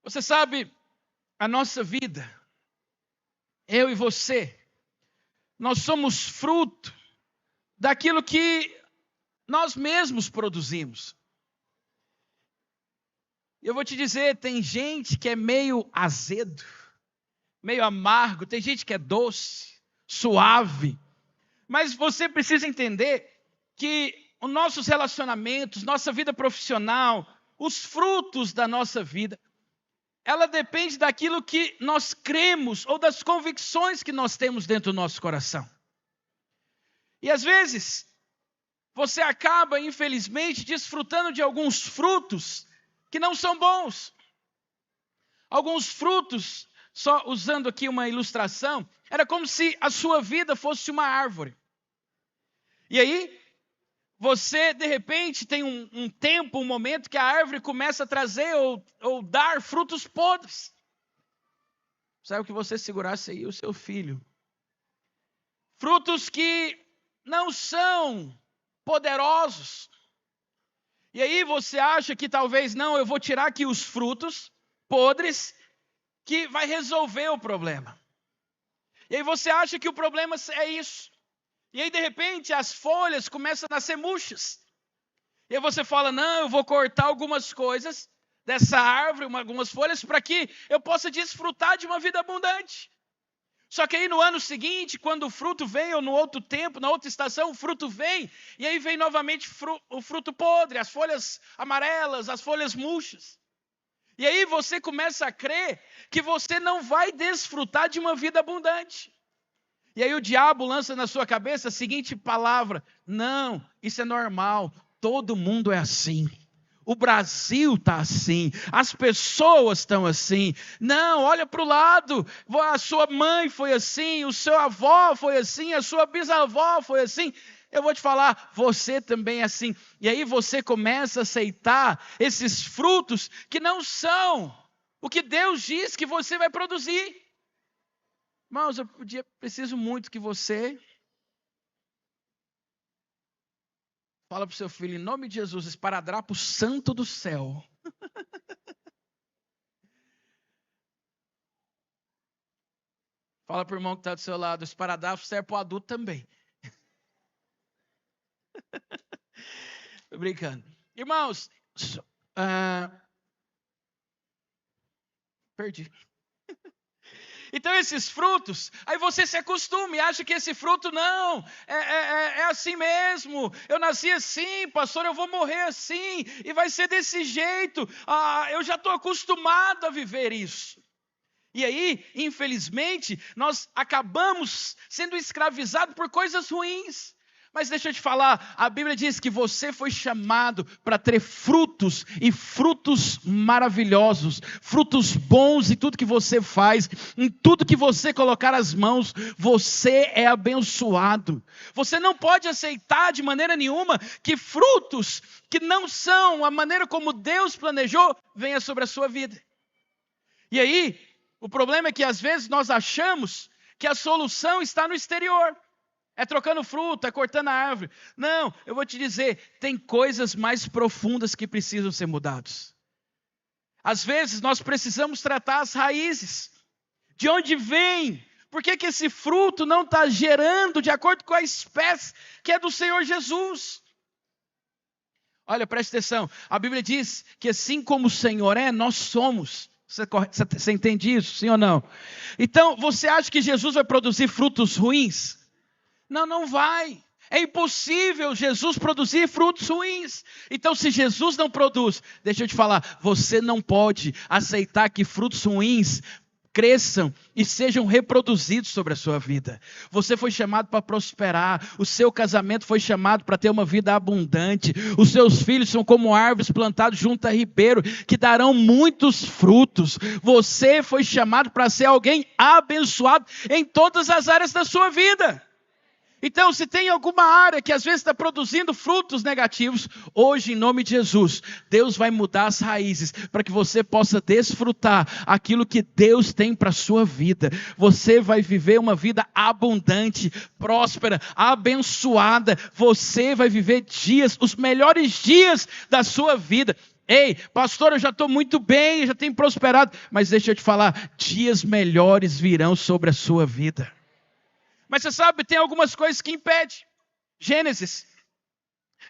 Você sabe, a nossa vida, eu e você, nós somos fruto daquilo que nós mesmos produzimos. Eu vou te dizer, tem gente que é meio azedo, meio amargo, tem gente que é doce, suave, mas você precisa entender que os nossos relacionamentos, nossa vida profissional, os frutos da nossa vida, ela depende daquilo que nós cremos ou das convicções que nós temos dentro do nosso coração. E às vezes, você acaba, infelizmente, desfrutando de alguns frutos que não são bons. Alguns frutos, só usando aqui uma ilustração, era como se a sua vida fosse uma árvore. E aí, você, de repente, tem um tempo, um momento que a árvore começa a trazer ou dar frutos podres. Sabe o que você segurasse aí? O seu filho. Frutos que não são poderosos. E aí você acha que talvez, não, eu vou tirar aqui os frutos podres, que vai resolver o problema. E aí você acha que o problema é isso. E aí, de repente, as folhas começam a nascer murchas. E aí você fala, não, eu vou cortar algumas coisas dessa árvore, algumas folhas, para que eu possa desfrutar de uma vida abundante. Só que aí no ano seguinte, quando o fruto vem, ou no outro tempo, na outra estação, o fruto vem, e aí vem novamente o fruto podre, as folhas amarelas, as folhas murchas. E aí você começa a crer que você não vai desfrutar de uma vida abundante. E aí o diabo lança na sua cabeça a seguinte palavra: não, isso é normal, todo mundo é assim. O Brasil está assim, as pessoas estão assim. Não, olha para o lado, a sua mãe foi assim, o seu avô foi assim, a sua bisavó foi assim. Eu vou te falar, você também é assim. E aí você começa a aceitar esses frutos que não são o que Deus diz que você vai produzir. Irmãos, eu preciso muito que você fala para o seu filho, em nome de Jesus, esparadrapo santo do céu. Fala para o irmão que está do seu lado, esparadrapo serve para o adulto também. Tô brincando. Irmãos, perdi. Então esses frutos, aí você se acostuma e acha que esse fruto não, é assim mesmo, eu nasci assim, pastor, eu vou morrer assim, e vai ser desse jeito, eu já estou acostumado a viver isso. E aí, infelizmente, nós acabamos sendo escravizados por coisas ruins. Mas deixa eu te falar, a Bíblia diz que você foi chamado para ter frutos, e frutos maravilhosos, frutos bons em tudo que você faz, em tudo que você colocar as mãos, você é abençoado. Você não pode aceitar de maneira nenhuma que frutos que não são a maneira como Deus planejou, venha sobre a sua vida. E aí, o problema é que às vezes nós achamos que a solução está no exterior. É trocando fruta, é cortando a árvore. Não, eu vou te dizer, tem coisas mais profundas que precisam ser mudadas. Às vezes nós precisamos tratar as raízes. De onde vem? Por que esse fruto não está gerando de acordo com a espécie que é do Senhor Jesus? Olha, preste atenção. A Bíblia diz que assim como o Senhor é, nós somos. Você entende isso? Sim ou não? Então, você acha que Jesus vai produzir frutos ruins? Não, não vai. É impossível Jesus produzir frutos ruins. Então, se Jesus não produz, deixa eu te falar, você não pode aceitar que frutos ruins cresçam e sejam reproduzidos sobre a sua vida. Você foi chamado para prosperar, o seu casamento foi chamado para ter uma vida abundante, os seus filhos são como árvores plantadas junto a ribeiro, que darão muitos frutos. Você foi chamado para ser alguém abençoado em todas as áreas da sua vida. Então, se tem alguma área que às vezes está produzindo frutos negativos, hoje, em nome de Jesus, Deus vai mudar as raízes para que você possa desfrutar aquilo que Deus tem para a sua vida. Você vai viver uma vida abundante, próspera, abençoada. Você vai viver dias, os melhores dias da sua vida. Ei, pastor, eu já estou muito bem, eu já tenho prosperado. Mas deixa eu te falar, dias melhores virão sobre a sua vida. Mas você sabe, tem algumas coisas que impedem. Gênesis,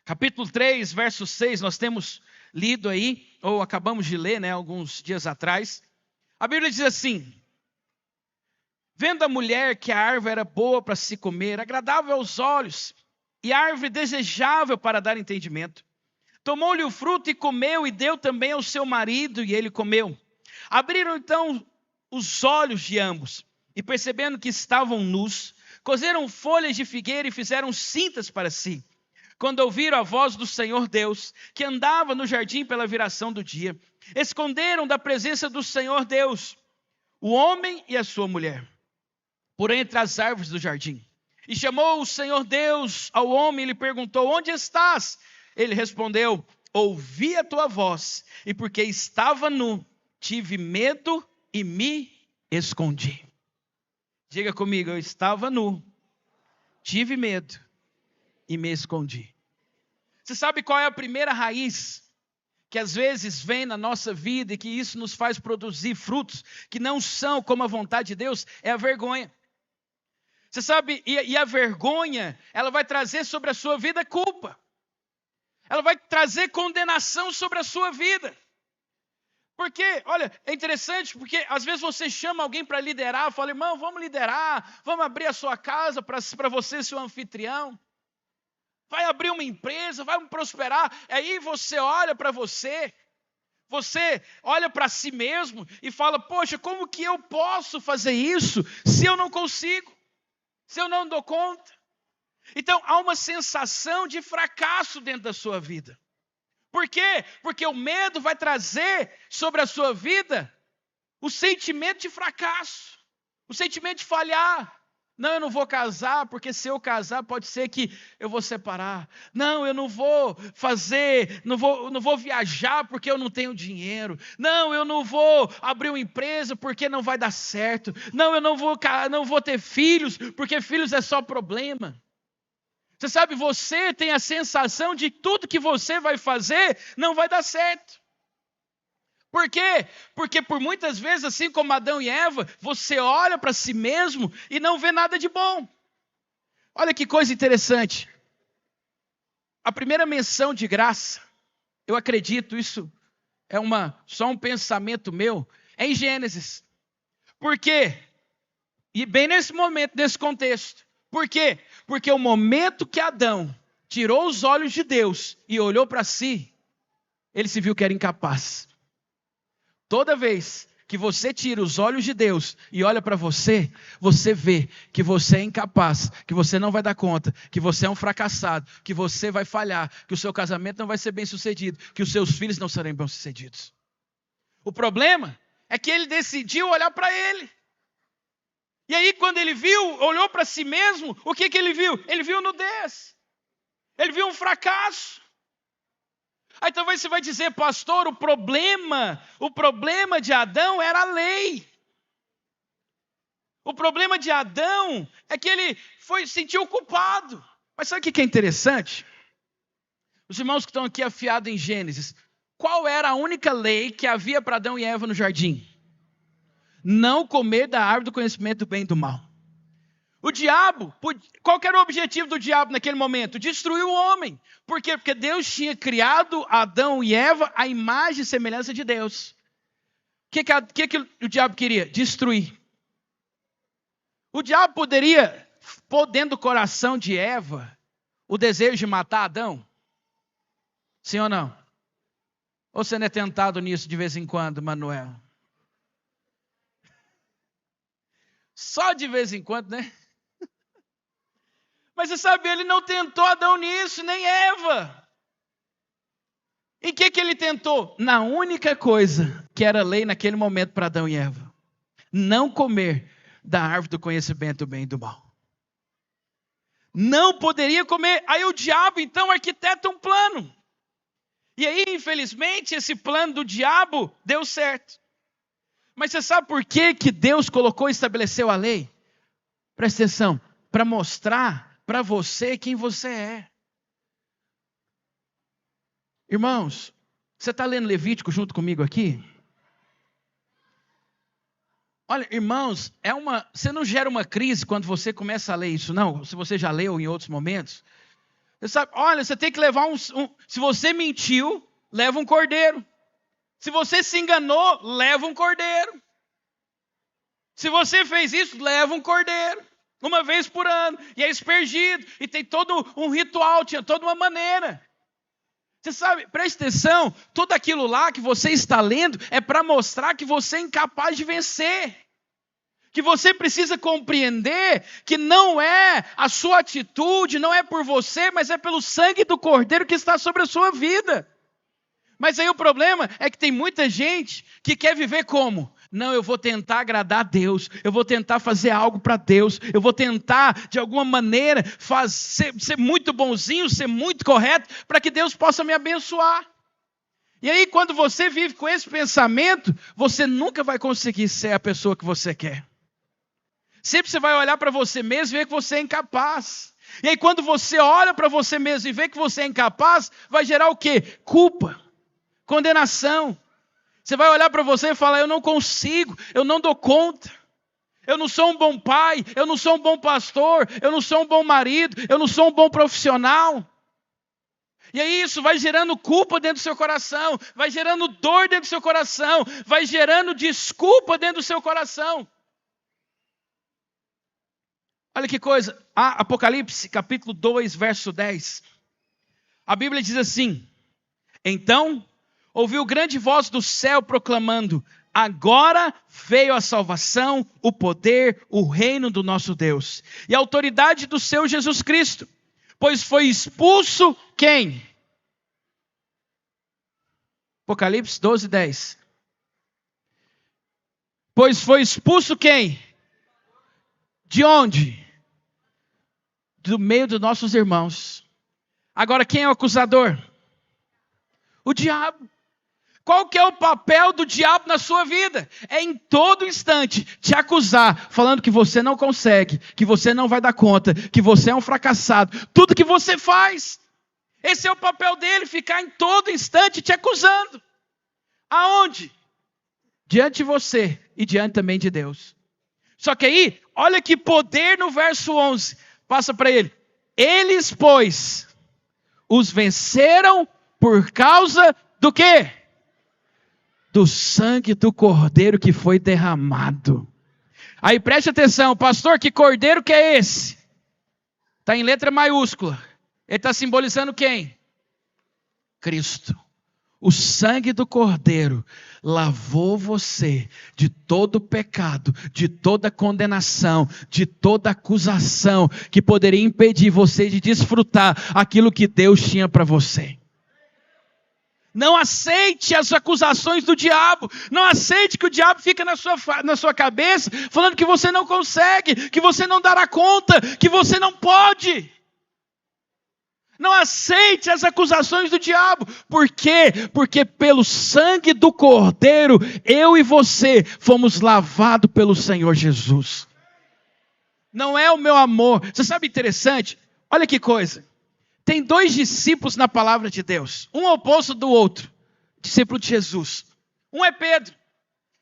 capítulo 3, verso 6, nós temos lido aí, ou acabamos de ler, alguns dias atrás. A Bíblia diz assim: vendo a mulher que a árvore era boa para se comer, agradável aos olhos, e a árvore desejável para dar entendimento, tomou-lhe o fruto e comeu, e deu também ao seu marido, e ele comeu. Abriram então os olhos de ambos, e percebendo que estavam nus, coseram folhas de figueira e fizeram cintas para si. Quando ouviram a voz do Senhor Deus, que andava no jardim pela viração do dia, esconderam da presença do Senhor Deus o homem e a sua mulher, por entre as árvores do jardim. E chamou o Senhor Deus ao homem e lhe perguntou: onde estás? Ele respondeu: ouvi a tua voz, e porque estava nu, tive medo e me escondi. Diga comigo: eu estava nu, tive medo e me escondi. Você sabe qual é a primeira raiz que às vezes vem na nossa vida e que isso nos faz produzir frutos que não são como a vontade de Deus? É a vergonha. Você sabe, e a vergonha, ela vai trazer sobre a sua vida culpa. Ela vai trazer condenação sobre a sua vida. Porque, olha, é interessante, porque às vezes você chama alguém para liderar, fala: irmão, vamos liderar, vamos abrir a sua casa para você ser o anfitrião. Vai abrir uma empresa, vai prosperar. Aí você olha para você olha para si mesmo e fala: poxa, como que eu posso fazer isso se eu não consigo? Se eu não dou conta? Então há uma sensação de fracasso dentro da sua vida. Por quê? Porque o medo vai trazer sobre a sua vida o sentimento de fracasso, o sentimento de falhar. Não, eu não vou casar, porque se eu casar pode ser que eu vou separar. Não, eu não vou fazer, não vou viajar porque eu não tenho dinheiro. Não, eu não vou abrir uma empresa porque não vai dar certo. Não, eu não vou ter filhos, porque filhos é só problema. Você sabe, você tem a sensação de que tudo que você vai fazer não vai dar certo. Por quê? Porque por muitas vezes, assim como Adão e Eva, você olha para si mesmo e não vê nada de bom. Olha que coisa interessante. A primeira menção de graça, eu acredito, isso é só um pensamento meu, é em Gênesis. Por quê? E bem nesse momento, nesse contexto. Por quê? Porque o momento que Adão tirou os olhos de Deus e olhou para si, ele se viu que era incapaz. Toda vez que você tira os olhos de Deus e olha para você, você vê que você é incapaz, que você não vai dar conta, que você é um fracassado, que você vai falhar, que o seu casamento não vai ser bem sucedido, que os seus filhos não serão bem sucedidos. O problema é que ele decidiu olhar para ele. E aí quando ele olhou para si mesmo, o que ele viu? Ele viu nudez. Ele viu um fracasso. Aí talvez você vai dizer: pastor, o problema de Adão era a lei. O problema de Adão é que ele sentiu culpado. Mas sabe o que é interessante? Os irmãos que estão aqui afiados em Gênesis, qual era a única lei que havia para Adão e Eva no jardim? Não comer da árvore do conhecimento do bem e do mal. O diabo, qual que era o objetivo do diabo naquele momento? Destruir o homem. Por quê? Porque Deus tinha criado Adão e Eva à imagem e semelhança de Deus. O que o diabo queria? Destruir. O diabo poderia pôr dentro do coração de Eva o desejo de matar Adão? Sim ou não? Ou você não é tentado nisso de vez em quando, Manuel? Só de vez em quando, né? Mas você sabe, ele não tentou Adão nisso, nem Eva. Em que ele tentou? Na única coisa que era lei naquele momento para Adão e Eva: não comer da árvore do conhecimento do bem e do mal. Não poderia comer. Aí o diabo então arquiteta um plano. E aí, infelizmente, esse plano do diabo deu certo. Mas você sabe por que Deus colocou e estabeleceu a lei? Presta atenção, para mostrar para você quem você é. Irmãos, Você está lendo Levítico junto comigo aqui? Olha, irmãos, você não gera uma crise quando você começa a ler isso, não? Se você já leu em outros momentos. Você sabe, olha, você tem que levar se você mentiu, leva um cordeiro. Se você se enganou, leva um cordeiro. Se você fez isso, leva um cordeiro. Uma vez por ano. E é aspergido. E tem todo um ritual, tinha toda uma maneira. Você sabe, preste atenção, tudo aquilo lá que você está lendo é para mostrar que você é incapaz de vencer. Que você precisa compreender que não é a sua atitude, não é por você, mas é pelo sangue do Cordeiro que está sobre a sua vida. Mas aí o problema é que tem muita gente que quer viver como? Não, eu vou tentar agradar a Deus, eu vou tentar fazer algo para Deus, eu vou tentar, de alguma maneira, ser muito bonzinho, ser muito correto, para que Deus possa me abençoar. E aí, quando você vive com esse pensamento, você nunca vai conseguir ser a pessoa que você quer. Sempre você vai olhar para você mesmo e ver que você é incapaz. E aí, quando você olha para você mesmo e vê que você é incapaz, vai gerar o quê? Culpa, condenação. Você vai olhar para você e falar, eu não consigo, eu não dou conta. Eu não sou um bom pai, eu não sou um bom pastor, eu não sou um bom marido, eu não sou um bom profissional. E aí isso vai gerando culpa dentro do seu coração, vai gerando dor dentro do seu coração, vai gerando desculpa dentro do seu coração. Olha que coisa, Apocalipse capítulo 2, verso 10. A Bíblia diz assim, então ouviu grande voz do céu proclamando, agora veio a salvação, o poder, o reino do nosso Deus e a autoridade do seu Jesus Cristo, pois foi expulso quem? Apocalipse 12, 10. Pois foi expulso quem? De onde? Do meio dos nossos irmãos. Agora quem é o acusador? O diabo. Qual que é o papel do diabo na sua vida? É em todo instante te acusar, falando que você não consegue, que você não vai dar conta, que você é um fracassado. Tudo que você faz. Esse é o papel dele, ficar em todo instante te acusando. Aonde? Diante de você e diante também de Deus. Só que aí, olha que poder no verso 11. Passa para ele. Eles, pois, os venceram por causa do quê? Do sangue do cordeiro que foi derramado. Aí preste atenção, pastor, que cordeiro que é esse? Está em letra maiúscula. Ele está simbolizando quem? Cristo. O sangue do cordeiro lavou você de todo pecado, de toda condenação, de toda acusação que poderia impedir você de desfrutar aquilo que Deus tinha para você. Não aceite as acusações do diabo. Não aceite que o diabo fica na sua cabeça falando que você não consegue, que você não dará conta, que você não pode. Não aceite as acusações do diabo. Por quê? Porque pelo sangue do Cordeiro, eu e você fomos lavados pelo Senhor Jesus. Não é o meu amor. Você sabe interessante? Olha que coisa. Tem dois discípulos na palavra de Deus. Um oposto do outro. Discípulo de Jesus. Um é Pedro.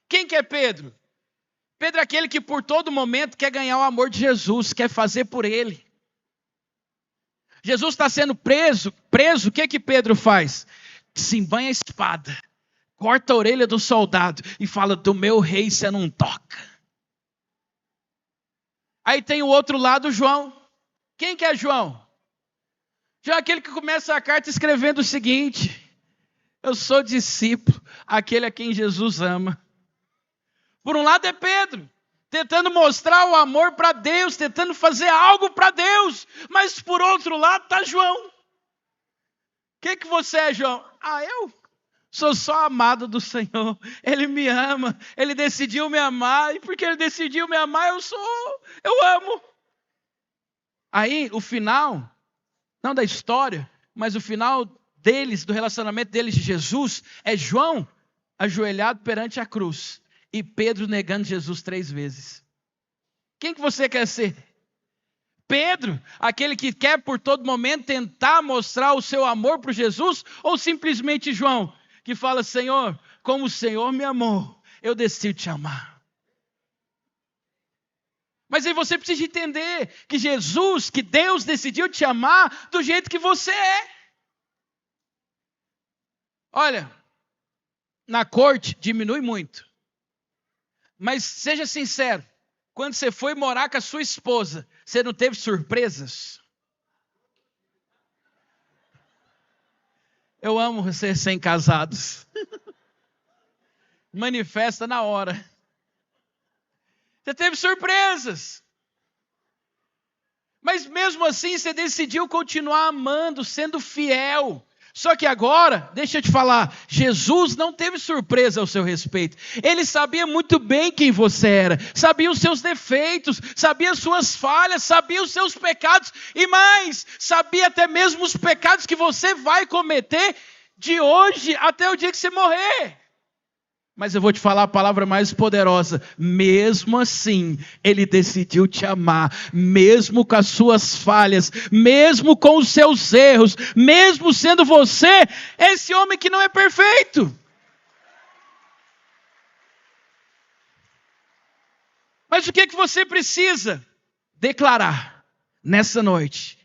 Quem que é Pedro? Pedro é aquele que por todo momento quer ganhar o amor de Jesus, quer fazer por ele. Jesus está sendo preso, o que Pedro faz? Desembanha a espada, corta a orelha do soldado e fala, do meu rei você não toca. Aí tem o outro lado, João. Quem que é João? João é aquele que começa a carta escrevendo o seguinte, eu sou discípulo, aquele a quem Jesus ama. Por um lado é Pedro, tentando mostrar o amor para Deus, tentando fazer algo para Deus. Mas por outro lado está João. O que você é, João? Eu sou só amado do Senhor. Ele me ama, Ele decidiu me amar. E porque Ele decidiu me amar, eu amo. Aí o final, não da história, mas o final deles, do relacionamento deles de Jesus, é João ajoelhado perante a cruz. E Pedro negando Jesus 3 vezes. Quem que você quer ser? Pedro, aquele que quer por todo momento tentar mostrar o seu amor para Jesus? Ou simplesmente João, que fala: Senhor, como o Senhor me amou, eu decido te amar. Mas aí você precisa entender que Jesus, que Deus decidiu te amar do jeito que você é. Olha, na corte diminui muito. Mas seja sincero, quando você foi morar com a sua esposa, você não teve surpresas? Eu amo vocês recém-casados. Manifesta na hora. Você teve surpresas. Mas mesmo assim você decidiu continuar amando, sendo fiel. Só que agora, deixa eu te falar, Jesus não teve surpresa ao seu respeito. Ele sabia muito bem quem você era, sabia os seus defeitos, sabia as suas falhas, sabia os seus pecados e mais, sabia até mesmo os pecados que você vai cometer de hoje até o dia que você morrer. Mas eu vou te falar a palavra mais poderosa. Mesmo assim, Ele decidiu te amar. Mesmo com as suas falhas. Mesmo com os seus erros. Mesmo sendo você esse homem que não é perfeito. Mas o que é que você precisa declarar nessa noite?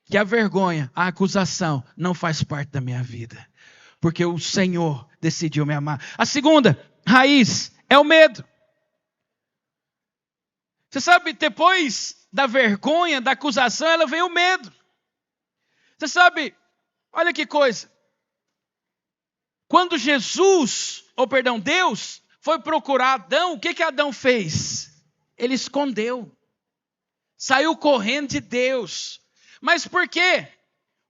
Que a vergonha, a acusação não faz parte da minha vida. Porque o Senhor decidiu me amar. A segunda raiz é o medo. Você sabe, depois da vergonha, da acusação, ela vem o medo. Você sabe, olha que coisa. Quando Deus foi procurar Adão, o que Adão fez? Ele escondeu. Saiu correndo de Deus. Mas por quê?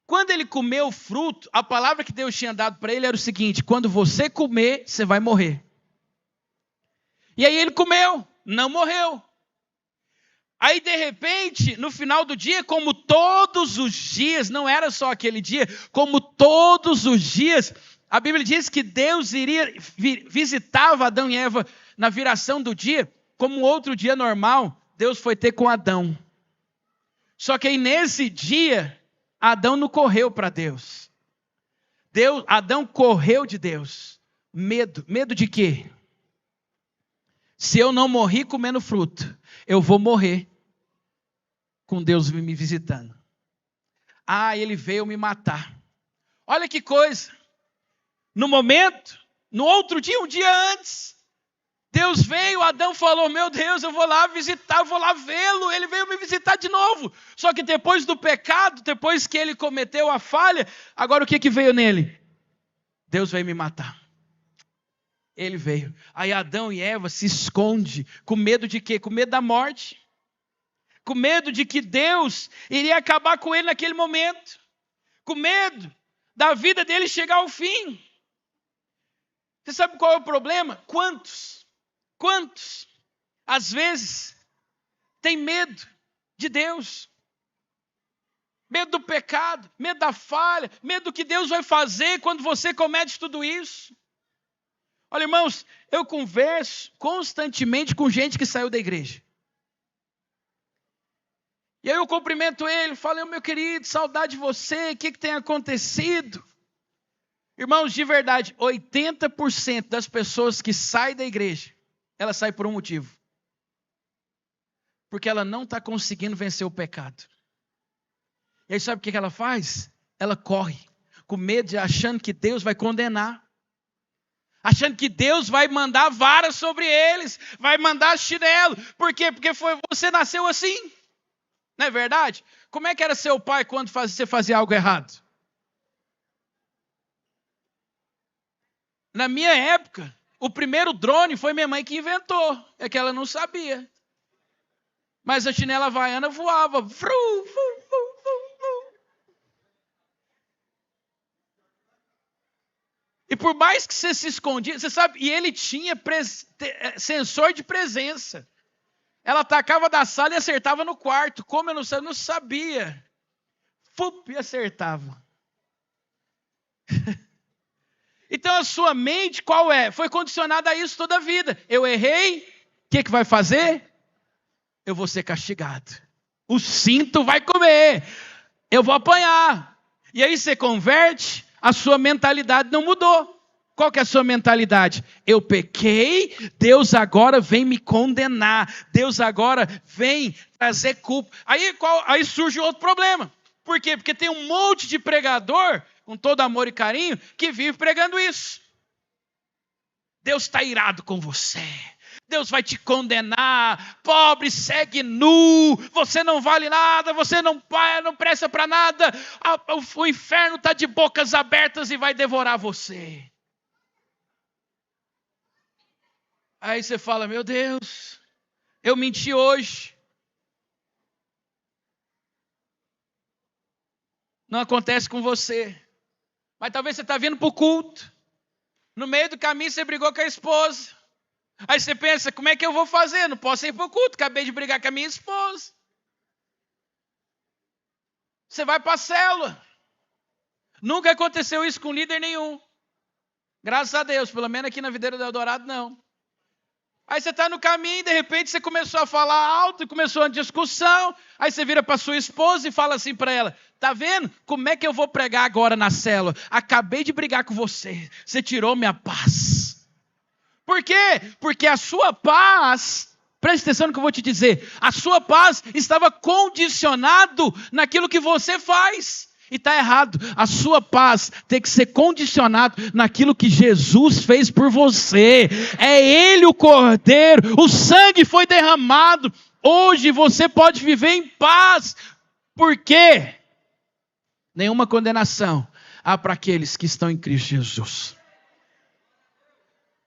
Quando ele comeu o fruto, a palavra que Deus tinha dado para ele era o seguinte: quando você comer, você vai morrer. E aí ele comeu, não morreu. Aí de repente, no final do dia, como todos os dias, não era só aquele dia, como todos os dias, a Bíblia diz que Deus visitava Adão e Eva na viração do dia, como um outro dia normal, Deus foi ter com Adão. Só que aí nesse dia, Adão não correu para Deus. Adão correu de Deus. Medo. Medo de quê? Se eu não morri comendo fruto, eu vou morrer com Deus me visitando. Ah, ele veio me matar. Olha que coisa. No outro dia, um dia antes, Deus veio, Adão falou: meu Deus, eu vou lá visitar, eu vou lá vê-lo. Ele veio me visitar de novo. Só que depois do pecado, depois que ele cometeu a falha, agora o que veio nele? Deus veio me matar. Ele veio. Aí Adão e Eva se escondem. Com medo de quê? Com medo da morte. Com medo de que Deus iria acabar com ele naquele momento. Com medo da vida dele chegar ao fim. Você sabe qual é o problema? Quantos, às vezes, tem medo de Deus? Medo do pecado, medo da falha, medo do que Deus vai fazer quando você comete tudo isso. Olha, irmãos, eu converso constantemente com gente que saiu da igreja. E aí eu cumprimento ele, falo: meu querido, saudade de você, o que tem acontecido? Irmãos, de verdade, 80% das pessoas que saem da igreja, ela sai por um motivo. Porque ela não está conseguindo vencer o pecado. E aí sabe o que ela faz? Ela corre, com medo, achando que Deus vai condenar. Achando que Deus vai mandar vara sobre eles, vai mandar chinelo. Por quê? Porque você nasceu assim. Não é verdade? Como é que era seu pai quando você fazia algo errado? Na minha época, o primeiro drone foi minha mãe que inventou. É que ela não sabia. Mas a chinela havaiana voava. E por mais que você se escondia, você sabe, e ele tinha sensor de presença. Ela atacava da sala e acertava no quarto. Como eu não sabia. E acertava. Então a sua mente qual é? Foi condicionada a isso toda a vida. Eu errei, o que vai fazer? Eu vou ser castigado. O cinto vai comer. Eu vou apanhar. E aí você converte, a sua mentalidade não mudou. Qual que é a sua mentalidade? Eu pequei, Deus agora vem me condenar. Deus agora vem trazer culpa. Aí surge outro problema. Por quê? Porque tem um monte de pregador, com todo amor e carinho, que vive pregando isso. Deus está irado com você. Deus vai te condenar. Pobre, segue nu. Você não vale nada. Você não presta para nada. O inferno está de bocas abertas e vai devorar você. Aí você fala, meu Deus, eu menti hoje. Não acontece com você. Mas talvez você está vindo para o culto. No meio do caminho você brigou com a esposa. Aí você pensa, como é que eu vou fazer? Não posso ir para o culto, acabei de brigar com a minha esposa. Você vai para a célula. Nunca aconteceu isso com líder nenhum. Graças a Deus, pelo menos aqui na Videira do Eldorado não. Aí você está no caminho e de repente você começou a falar alto e começou uma discussão. Aí você vira para sua esposa e fala assim para ela, tá vendo? Como é que eu vou pregar agora na célula? Acabei de brigar com você. Você tirou minha paz. Por quê? Porque a sua paz, preste atenção no que eu vou te dizer, a sua paz estava condicionado naquilo que você faz. E está errado, a sua paz tem que ser condicionado naquilo que Jesus fez por você. É Ele o Cordeiro, o sangue foi derramado. Hoje você pode viver em paz. Por quê? Nenhuma condenação há para aqueles que estão em Cristo Jesus.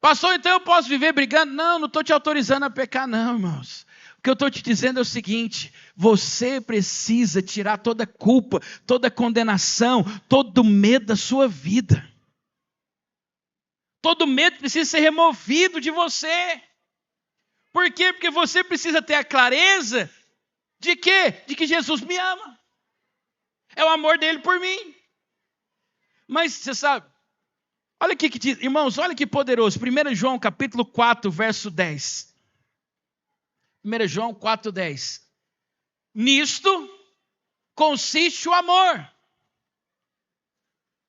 Pastor, então eu posso viver brigando? Não estou te autorizando a pecar não, irmãos. O que eu estou te dizendo é o seguinte, você precisa tirar toda culpa, toda condenação, todo medo da sua vida. Todo medo precisa ser removido de você. Por quê? Porque você precisa ter a clareza de quê? De que Jesus me ama. É o amor dele por mim. Mas você sabe, olha o que diz, irmãos, olha que poderoso. 1 João capítulo 4, verso 10. 1 João 4,10. Nisto consiste o amor.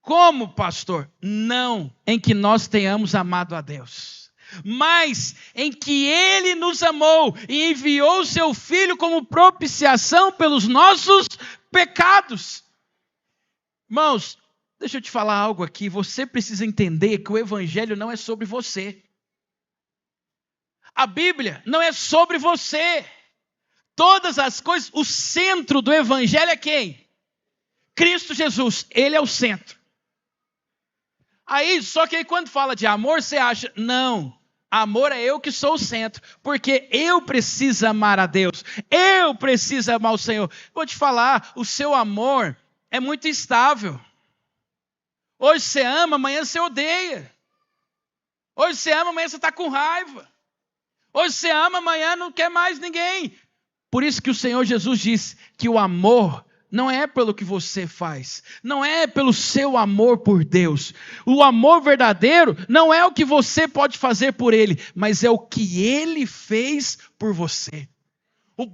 Como, pastor? Não em que nós tenhamos amado a Deus, mas em que Ele nos amou e enviou o seu Filho como propiciação pelos nossos pecados. Irmãos, deixa eu te falar algo aqui. Você precisa entender que o Evangelho não é sobre você. A Bíblia não é sobre você. Todas as coisas, o centro do Evangelho é quem? Cristo Jesus, Ele é o centro. Só que aí quando fala de amor, você acha, não, amor é eu que sou o centro, porque eu preciso amar a Deus, eu preciso amar o Senhor. Vou te falar, o seu amor é muito instável. Hoje você ama, amanhã você odeia. Hoje você ama, amanhã você está com raiva. Hoje você ama, amanhã não quer mais ninguém. Por isso que o Senhor Jesus disse que o amor não é pelo que você faz, não é pelo seu amor por Deus. O amor verdadeiro não é o que você pode fazer por Ele, mas é o que Ele fez por você.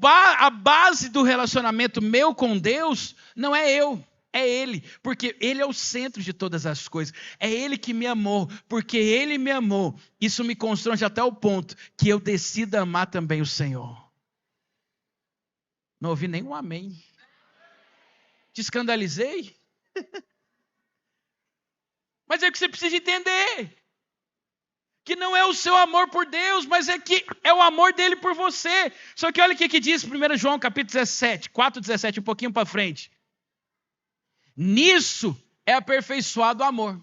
A base do relacionamento meu com Deus não é eu, é Ele, porque Ele é o centro de todas as coisas. É Ele que me amou, porque Ele me amou. Isso me constrange até o ponto que eu decida amar também o Senhor. Não ouvi nenhum amém. Te escandalizei? Mas é que você precisa entender. Que não é o seu amor por Deus, mas é que é o amor dele por você. Só que olha o que diz 1 João capítulo 17, 4,17, um pouquinho para frente. Nisso é aperfeiçoado o amor.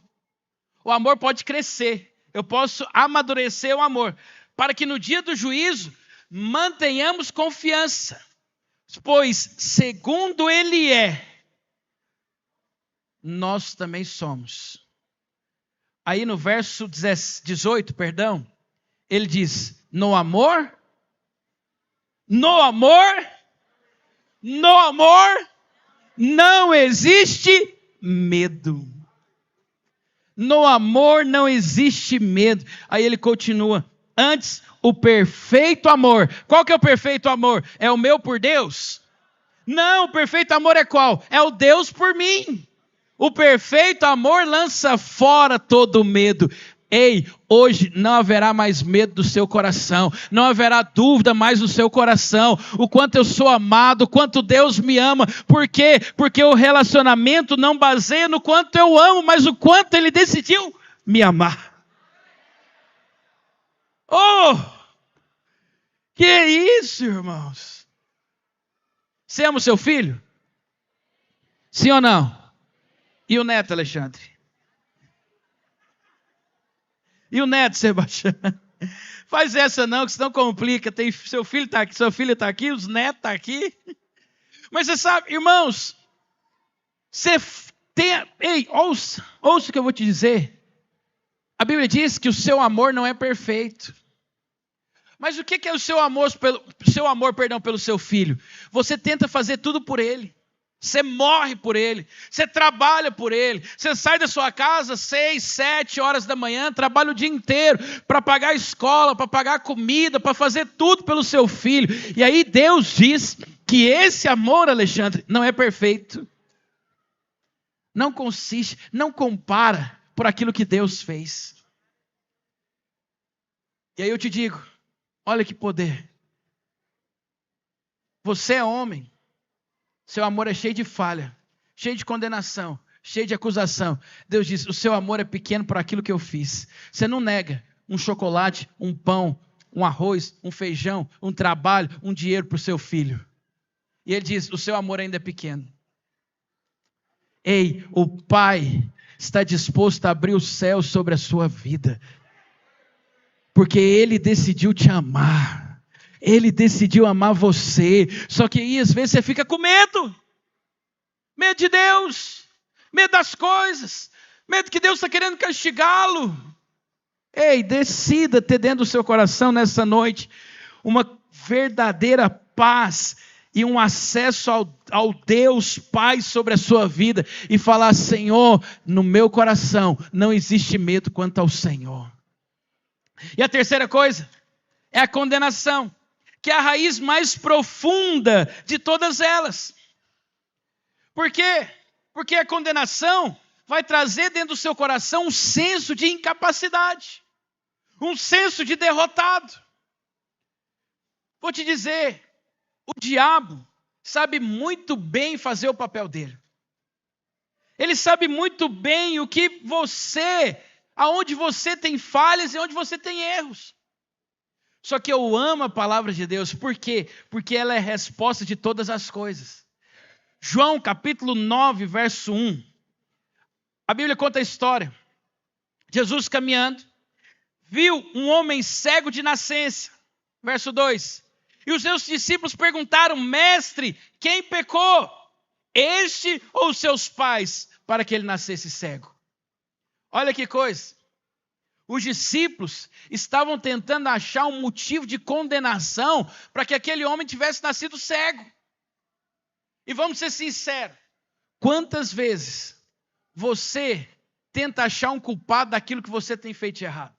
O amor pode crescer. Eu posso amadurecer o amor. Para que no dia do juízo mantenhamos confiança. Pois segundo Ele é, nós também somos. Aí no verso 18, ele diz, no amor não existe medo. No amor não existe medo. Aí ele continua, antes o perfeito amor. Qual que é o perfeito amor? É o meu por Deus? Não, o perfeito amor é qual? É o Deus por mim. O perfeito amor lança fora todo medo. Ei, hoje não haverá mais medo do seu coração, não haverá dúvida mais no seu coração, o quanto eu sou amado, o quanto Deus me ama. Por quê? Porque o relacionamento não baseia no quanto eu amo, mas o quanto Ele decidiu me amar. Oh, que é isso, irmãos? Você ama o seu filho? Sim ou não? E o neto, Alexandre? E o neto, Sebastião? Faz essa não, que senão complica. Seu filho está aqui, sua filha está aqui, os netos estão aqui. Mas você sabe, irmãos, ouça o que eu vou te dizer. A Bíblia diz que o seu amor não é perfeito. Mas o que é o seu amor, pelo seu filho? Você tenta fazer tudo por ele. Você morre por ele, você trabalha por ele, você sai da sua casa 6, 7 horas da manhã, trabalha o dia inteiro para pagar a escola, para pagar a comida, para fazer tudo pelo seu filho. E aí Deus diz que esse amor, Alexandre, não é perfeito. Não consiste, não compara por aquilo que Deus fez. E aí eu te digo, olha que poder. Você é homem. Seu amor é cheio de falha, cheio de condenação, cheio de acusação. Deus diz, o seu amor é pequeno por aquilo que eu fiz. Você não nega um chocolate, um pão, um arroz, um feijão, um trabalho, um dinheiro para o seu filho. E Ele diz, o seu amor ainda é pequeno. Ei, o Pai está disposto a abrir o céu sobre a sua vida. Porque Ele decidiu te amar. Ele decidiu amar você. Só que aí às vezes você fica com medo. Medo de Deus. Medo das coisas. Medo que Deus está querendo castigá-lo. Ei, decida ter dentro do seu coração nessa noite uma verdadeira paz e um acesso ao Deus Pai sobre a sua vida. E falar, Senhor, no meu coração não existe medo quanto ao Senhor. E a terceira coisa é a condenação, que é a raiz mais profunda de todas elas. Por quê? Porque a condenação vai trazer dentro do seu coração um senso de incapacidade, um senso de derrotado. Vou te dizer, o diabo sabe muito bem fazer o papel dele. Ele sabe muito bem aonde você tem falhas e onde você tem erros. Só que eu amo a palavra de Deus. Por quê? Porque ela é a resposta de todas as coisas. João capítulo 9, verso 1. A Bíblia conta a história. Jesus caminhando, viu um homem cego de nascença. Verso 2. E os seus discípulos perguntaram, mestre, quem pecou? Este ou os seus pais, para que ele nascesse cego? Olha que coisa. Os discípulos estavam tentando achar um motivo de condenação para que aquele homem tivesse nascido cego. E vamos ser sinceros, quantas vezes você tenta achar um culpado daquilo que você tem feito de errado?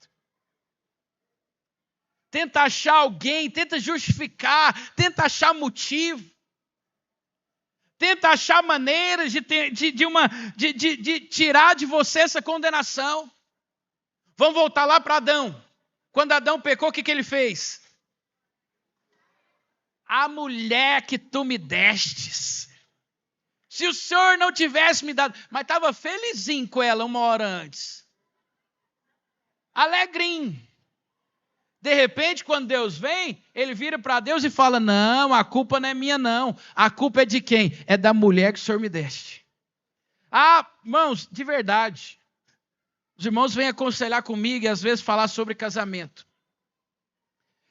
Tenta achar alguém, tenta justificar, tenta achar motivo. Tenta achar maneiras de tirar de você essa condenação. Vamos voltar lá para Adão. Quando Adão pecou, o que ele fez? A mulher que tu me destes. Se o Senhor não tivesse me dado... Mas estava felizinho com ela uma hora antes. Alegrinho. De repente, quando Deus vem, ele vira para Deus e fala, não, a culpa não é minha não. A culpa é de quem? É da mulher que o Senhor me deste. Ah, irmãos, de verdade... Os irmãos vêm aconselhar comigo e às vezes falar sobre casamento.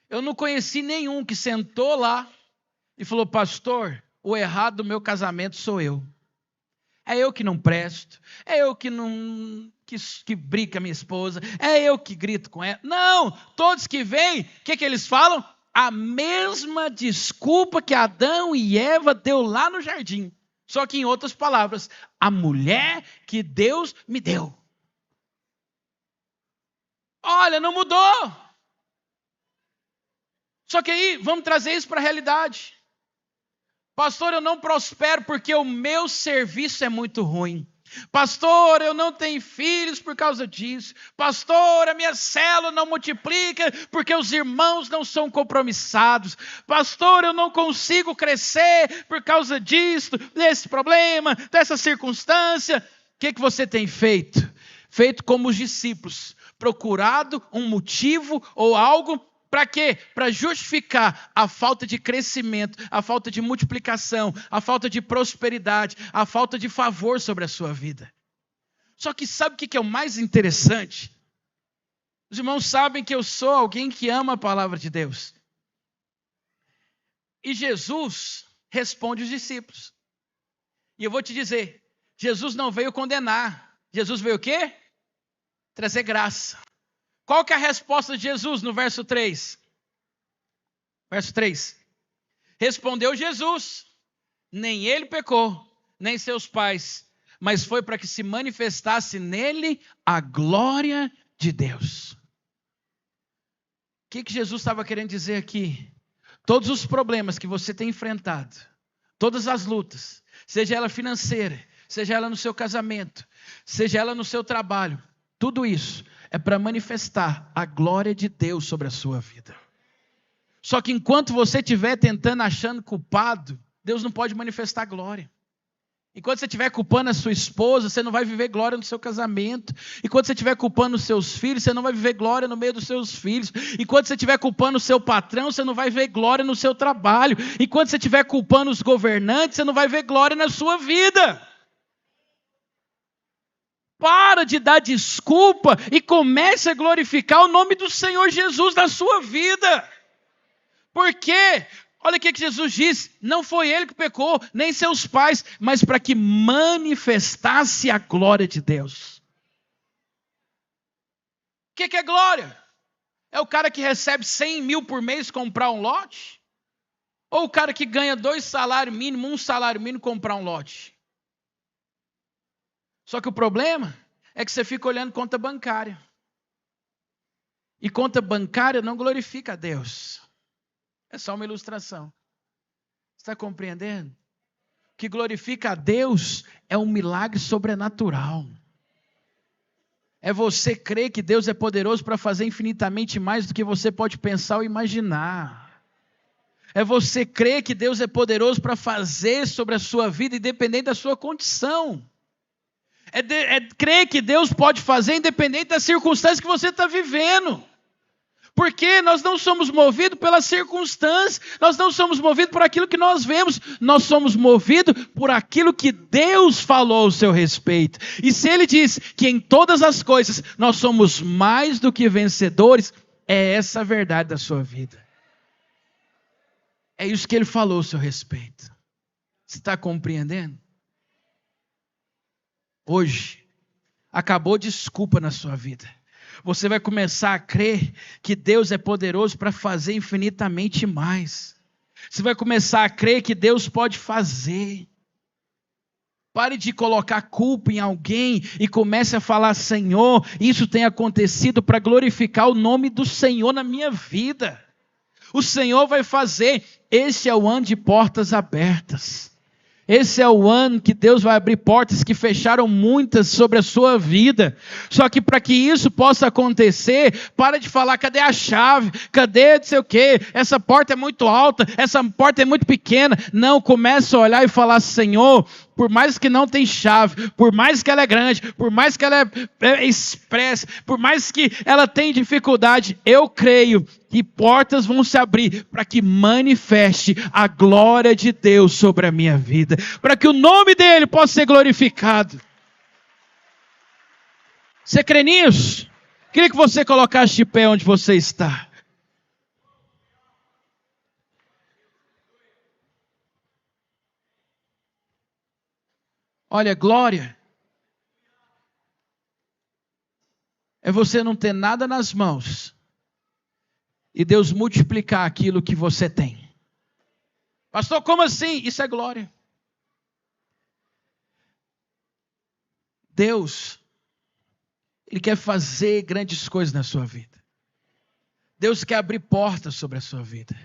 Eu não conheci nenhum que sentou lá e falou, pastor, o errado do meu casamento sou eu. É eu que não presto, é eu que não que briga com a minha esposa, é eu que grito com ela. Não, todos que vêm, o que eles falam? A mesma desculpa que Adão e Eva deu lá no jardim. Só que em outras palavras, a mulher que Deus me deu. Olha, não mudou. Só que aí, vamos trazer isso para a realidade. Pastor, eu não prospero porque o meu serviço é muito ruim. Pastor, eu não tenho filhos por causa disso. Pastor, a minha célula não multiplica porque os irmãos não são compromissados. Pastor, eu não consigo crescer por causa disso, desse problema, dessa circunstância. O que você tem feito? Feito como os discípulos, procurado um motivo ou algo. Para quê? Para justificar a falta de crescimento, a falta de multiplicação, a falta de prosperidade, a falta de favor sobre a sua vida. Só que sabe o que é o mais interessante? Os irmãos sabem que eu sou alguém que ama a palavra de Deus. E Jesus responde os discípulos. E eu vou te dizer, Jesus não veio condenar. Jesus veio o quê? Trazer graça. Qual que é a resposta de Jesus no verso 3? Verso 3. Respondeu Jesus, nem ele pecou, nem seus pais, mas foi para que se manifestasse nele a glória de Deus. O que Jesus estava querendo dizer aqui? Todos os problemas que você tem enfrentado, todas as lutas, seja ela financeira, seja ela no seu casamento, seja ela no seu trabalho, tudo isso é para manifestar a glória de Deus sobre a sua vida. Só que enquanto você estiver tentando, achando culpado, Deus não pode manifestar glória. Enquanto você estiver culpando a sua esposa, você não vai viver glória no seu casamento. Enquanto você estiver culpando os seus filhos, você não vai viver glória no meio dos seus filhos. Enquanto você estiver culpando o seu patrão, você não vai ver glória no seu trabalho. Enquanto você estiver culpando os governantes, você não vai ver glória na sua vida. Para de dar desculpa e comece a glorificar o nome do Senhor Jesus na sua vida. Por quê? Olha o que Jesus diz, não foi ele que pecou, nem seus pais, mas para que manifestasse a glória de Deus. O que é glória? É o cara que recebe 100 mil por mês comprar um lote? Ou o cara que ganha 2 salários mínimos, 1 salário mínimo comprar um lote? Só que o problema é que você fica olhando conta bancária. E conta bancária não glorifica a Deus. É só uma ilustração. Está compreendendo? O que glorifica a Deus é um milagre sobrenatural. É você crer que Deus é poderoso para fazer infinitamente mais do que você pode pensar ou imaginar. É você crer que Deus é poderoso para fazer sobre a sua vida, independente da sua condição. É crer que Deus pode fazer independente das circunstâncias que você está vivendo. Porque nós não somos movidos pelas circunstâncias, nós não somos movidos por aquilo que nós vemos, nós somos movidos por aquilo que Deus falou ao seu respeito. E se Ele diz que em todas as coisas nós somos mais do que vencedores, é essa a verdade da sua vida. É isso que Ele falou ao seu respeito. Você está compreendendo? Hoje, acabou desculpa na sua vida. Você vai começar a crer que Deus é poderoso para fazer infinitamente mais. Você vai começar a crer que Deus pode fazer. Pare de colocar culpa em alguém e comece a falar, Senhor, isso tem acontecido para glorificar o nome do Senhor na minha vida. O Senhor vai fazer. Esse é o ano de portas abertas. Esse é o ano que Deus vai abrir portas que fecharam muitas sobre a sua vida. Só que para que isso possa acontecer, para de falar, cadê a chave? Cadê não sei o quê? Essa porta é muito alta, essa porta é muito pequena. Não, começa a olhar e falar, Senhor, por mais que não tem chave, por mais que ela é grande, por mais que ela é expressa, por mais que ela tenha dificuldade, eu creio que portas vão se abrir para que manifeste a glória de Deus sobre a minha vida, para que o nome dele possa ser glorificado. Você crê nisso? Queria que você colocasse de pé onde você está. Olha, glória é você não ter nada nas mãos e Deus multiplicar aquilo que você tem. Pastor, como assim? Isso é glória. Deus, Ele quer fazer grandes coisas na sua vida. Deus quer abrir portas sobre a sua vida.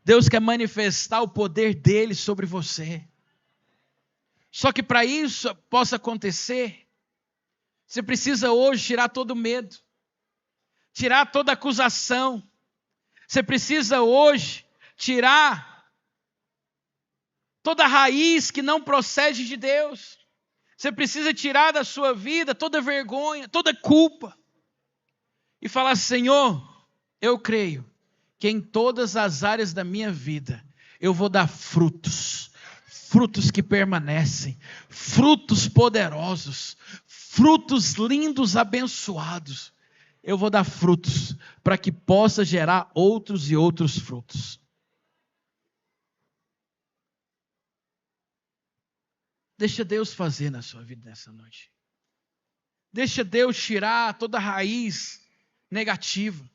Deus quer manifestar o poder dele sobre você. Só que para isso possa acontecer, você precisa hoje tirar todo medo, tirar toda acusação. Você precisa hoje tirar toda raiz que não procede de Deus. Você precisa tirar da sua vida toda vergonha, toda culpa. E falar: Senhor, eu creio que em todas as áreas da minha vida eu vou dar frutos. Frutos que permanecem, frutos poderosos, frutos lindos, abençoados. Eu vou dar frutos para que possa gerar outros e outros frutos. Deixa Deus fazer na sua vida nessa noite. Deixa Deus tirar toda raiz negativa,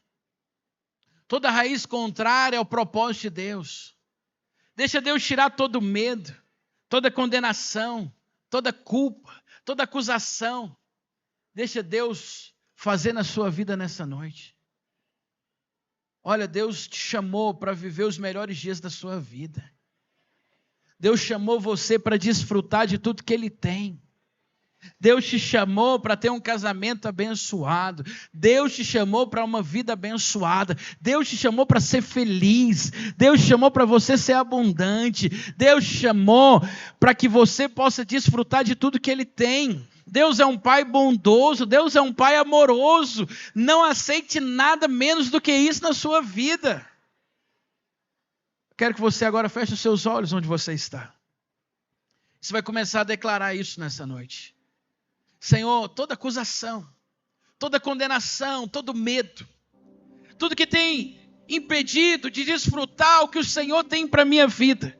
toda raiz contrária ao propósito de Deus. Deixa Deus tirar todo medo, toda condenação, toda culpa, toda acusação. Deixa Deus fazer na sua vida nessa noite. Olha, Deus te chamou para viver os melhores dias da sua vida. Deus chamou você para desfrutar de tudo que Ele tem. Deus te chamou para ter um casamento abençoado. Deus te chamou para uma vida abençoada. Deus te chamou para ser feliz. Deus te chamou para você ser abundante. Deus te chamou para que você possa desfrutar de tudo que Ele tem. Deus é um Pai bondoso. Deus é um Pai amoroso. Não aceite nada menos do que isso na sua vida. Quero que você agora feche os seus olhos onde você está. Você vai começar a declarar isso nessa noite. Senhor, toda acusação, toda condenação, todo medo, tudo que tem impedido de desfrutar o que o Senhor tem para a minha vida,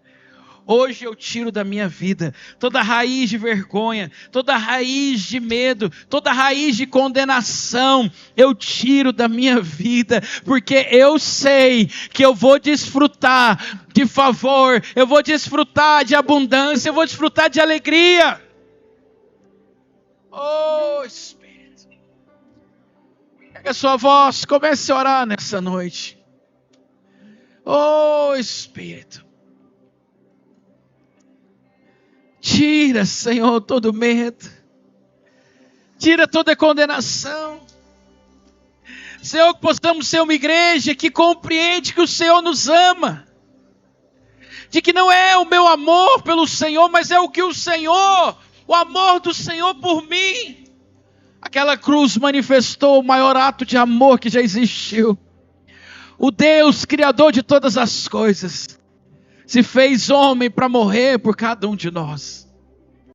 hoje eu tiro da minha vida toda raiz de vergonha, toda raiz de medo, toda raiz de condenação, eu tiro da minha vida, porque eu sei que eu vou desfrutar de favor, eu vou desfrutar de abundância, eu vou desfrutar de alegria. Oh, Espírito, pega a sua voz, comece a orar nessa noite. Oh, Espírito, tira, Senhor, todo medo, tira toda condenação. Senhor, que possamos ser uma igreja que compreende que o Senhor nos ama, de que não é o meu amor pelo Senhor, mas é o amor do Senhor por mim. Aquela cruz manifestou o maior ato de amor que já existiu. O Deus, Criador de todas as coisas, se fez homem para morrer por cada um de nós.